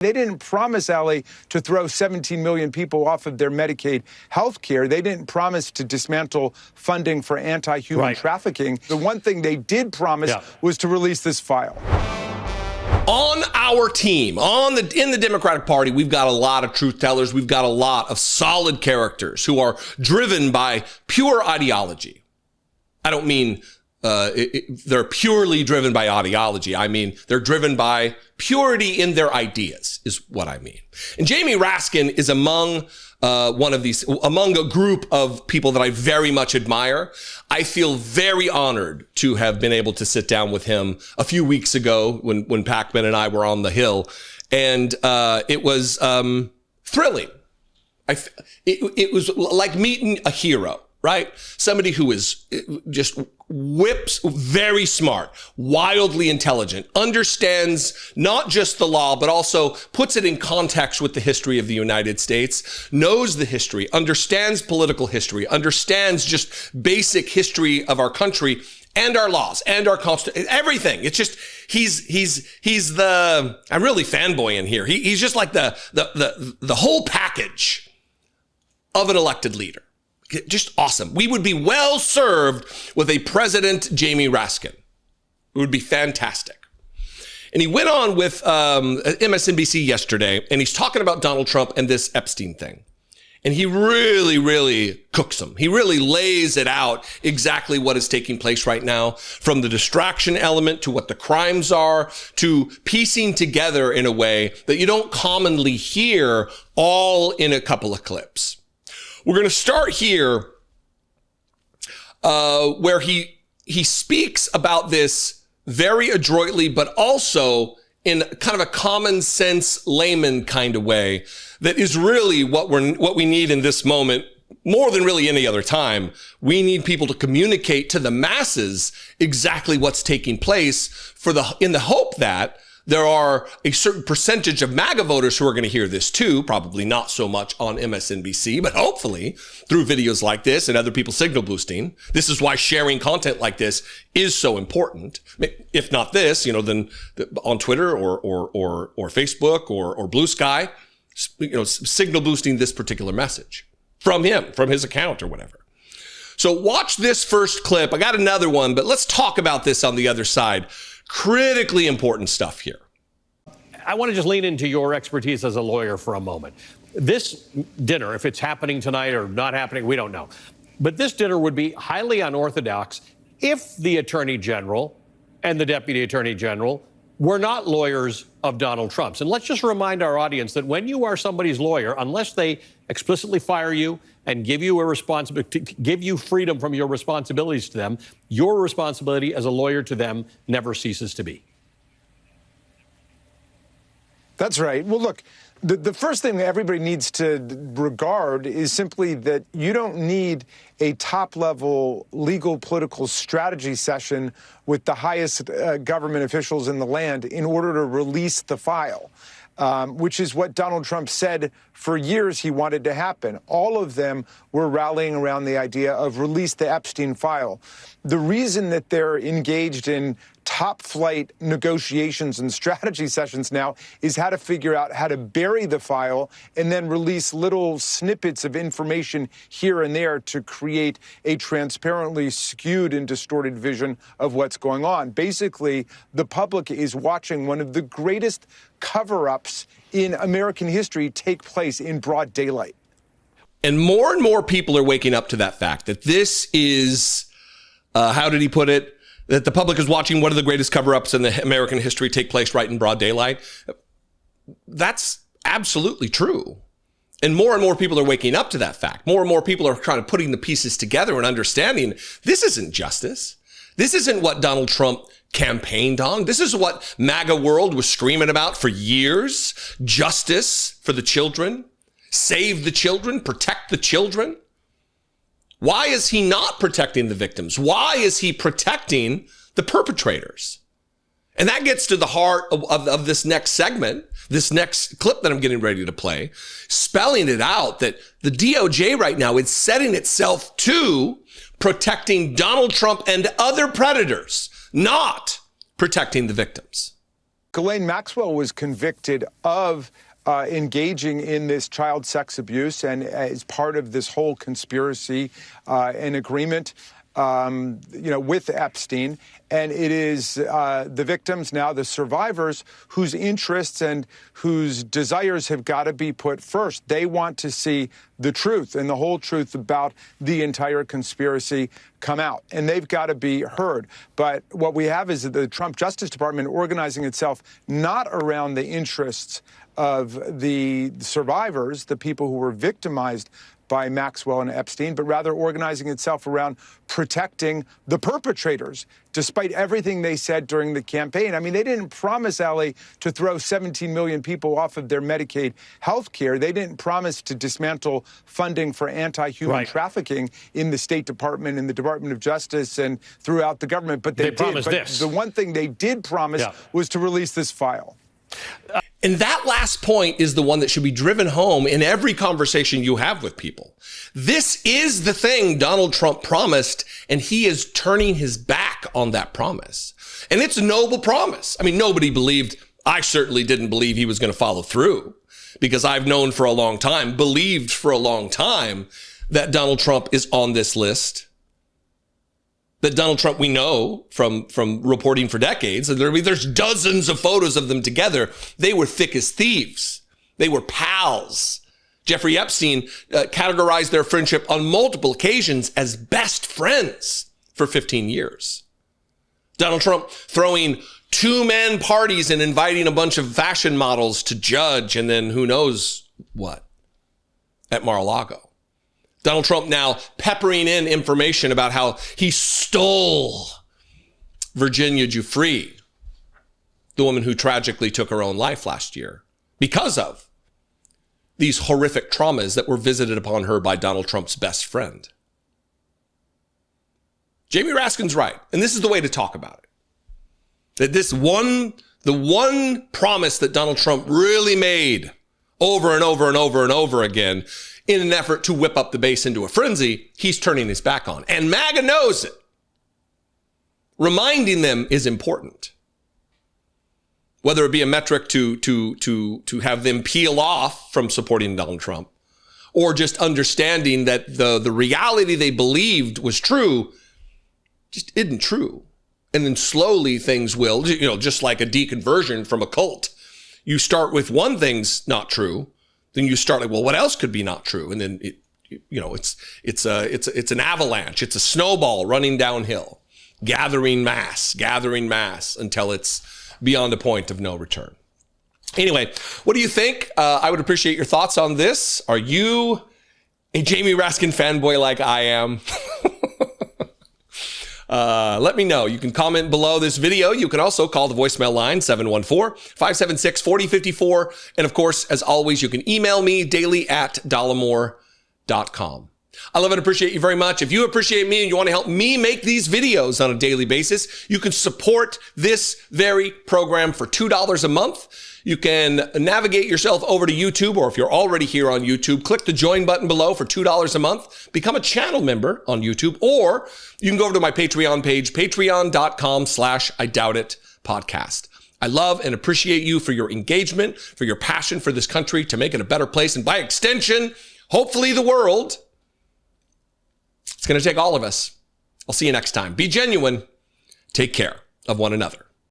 They didn't promise, Ali, to throw 17 million people off of their Medicaid health care. They didn't promise to dismantle funding for anti-human trafficking. The one thing they did promise was to release this file. On our team, in the Democratic Party, we've got a lot of truth tellers. We've got a lot of solid characters who are driven by pure ideology. I don't mean they're purely driven by ideology. I mean, they're driven by purity in their ideas is what I mean. And Jamie Raskin is among among a group of people that I very much admire. I feel very honored to have been able to sit down with him a few weeks ago when Pacman and I were on the Hill. And it was thrilling. It was like meeting a hero, right? Somebody who is just whips, very smart, wildly intelligent, understands not just the law, but also puts it in context with the history of the United States, knows the history, understands political history, understands just basic history of our country and our laws and our constitution, everything. It's just, he's the, I'm really fanboying here. He's just like the whole package of an elected leader. Just awesome. We would be well served with a President Jamie Raskin. It would be fantastic. And he went on with MSNBC yesterday, and he's talking about Donald Trump and this Epstein thing. And he really, really cooks him. He really lays it out exactly what is taking place right now, from the distraction element to what the crimes are, to piecing together in a way that you don't commonly hear, all in a couple of clips. We're going to start here where he speaks about this very adroitly, but also in kind of a common sense layman kind of way that is really what we need in this moment more than really any other time. We need people to communicate to the masses exactly what's taking place in the hope that there are a certain percentage of MAGA voters who are going to hear this too, probably not so much on MSNBC, but hopefully through videos like this and other people signal boosting. This is why sharing content like this is so important. If not this, then on Twitter or Facebook or Blue Sky, signal boosting this particular message from him, from his account or whatever. So watch this first clip. I got another one, but let's talk about this on the other side. Critically important stuff here. I want to just lean into your expertise as a lawyer for a moment. This dinner, if it's happening tonight or not happening, we don't know. But this dinner would be highly unorthodox if the Attorney General and the Deputy Attorney General were not lawyers of Donald Trump's. And let's just remind our audience that when you are somebody's lawyer, unless they explicitly fire you and give you a responsibility, give you freedom from your responsibilities to them, your responsibility as a lawyer to them never ceases to be. That's right. Well, look, the first thing that everybody needs to regard is simply that you don't need a top-level legal political strategy session with the highest government officials in the land in order to release the file, which is what Donald Trump said for years he wanted to happen. All of them were rallying around the idea of release the Epstein file. The reason that they're engaged in top-flight negotiations and strategy sessions now is how to figure out how to bury the file and then release little snippets of information here and there to create a transparently skewed and distorted vision of what's going on. Basically, the public is watching one of the greatest cover-ups in American history take place in broad daylight. And more people are waking up to that fact that this is, how did he put it? That the public is watching one of the greatest cover-ups in the American history take place right in broad daylight. That's absolutely true. And more people are waking up to that fact. More and more people are kind of putting the pieces together and understanding this isn't justice. This isn't what Donald Trump campaigned on. This is what MAGA world was screaming about for years. Justice for the children. Save the children. Protect the children. Why is he not protecting the victims? Why is he protecting the perpetrators? And that gets to the heart of this next segment, this next clip that I'm getting ready to play, spelling it out that the DOJ right now is setting itself to protecting Donald Trump and other predators, not protecting the victims. Ghislaine Maxwell was convicted of engaging in this child sex abuse and as part of this whole conspiracy and agreement with Epstein. And it is the victims now, the survivors, whose interests and whose desires have got to be put first. They want to see the truth and the whole truth about the entire conspiracy come out, and they've got to be heard. But what we have is the Trump Justice Department organizing itself not around the interests of the survivors, the people who were victimized by Maxwell and Epstein, but rather organizing itself around protecting the perpetrators, despite everything they said during the campaign. I mean, they didn't promise, Ali, to throw 17 million people off of their Medicaid health care. They didn't promise to dismantle funding for anti-human trafficking in the State Department, in the Department of Justice, and throughout the government. But they did. Promised this. The one thing they did promise was to release this file. And that last point is the one that should be driven home in every conversation you have with people. This is the thing Donald Trump promised, and he is turning his back on that promise. And it's a noble promise. I mean, nobody believed, I certainly didn't believe he was going to follow through, because I've known for a long time, believed for a long time that Donald Trump is on this list. That Donald Trump, we know from reporting for decades, there's dozens of photos of them together. They were thick as thieves. They were pals. Jeffrey Epstein categorized their friendship on multiple occasions as best friends for 15 years. Donald Trump throwing two-man parties and inviting a bunch of fashion models to judge, and then who knows what at Mar-a-Lago. Donald Trump now peppering in information about how he stole Virginia Giuffre, the woman who tragically took her own life last year, because of these horrific traumas that were visited upon her by Donald Trump's best friend. Jamie Raskin's right, and this is the way to talk about it. That the one promise that Donald Trump really made over and over and over and over again in an effort to whip up the base into a frenzy, he's turning his back on. And MAGA knows it. Reminding them is important. Whether it be a metric to have them peel off from supporting Donald Trump, or just understanding that the reality they believed was true just isn't true. And then slowly things will, just like a deconversion from a cult. You start with one thing's not true, then you start like, well, what else could be not true? And then it's an avalanche. It's a snowball running downhill, gathering mass until it's beyond a point of no return. Anyway, what do you think? I would appreciate your thoughts on this. Are you a Jamie Raskin fanboy like I am? Let me know. You can comment below this video. You can also call the voicemail line, 714-576-4054. And of course, as always, you can email me daily@dollemore.com. I love and appreciate you very much. If you appreciate me and you want to help me make these videos on a daily basis, you can support this very program for $2 a month. You can navigate yourself over to YouTube, or if you're already here on YouTube, click the join button below for $2 a month. Become a channel member on YouTube, or you can go over to my Patreon page, patreon.com/IDoubtIt podcast. I love and appreciate you for your engagement, for your passion for this country to make it a better place, and by extension, hopefully the world. It's going to take all of us. I'll see you next time. Be genuine. Take care of one another.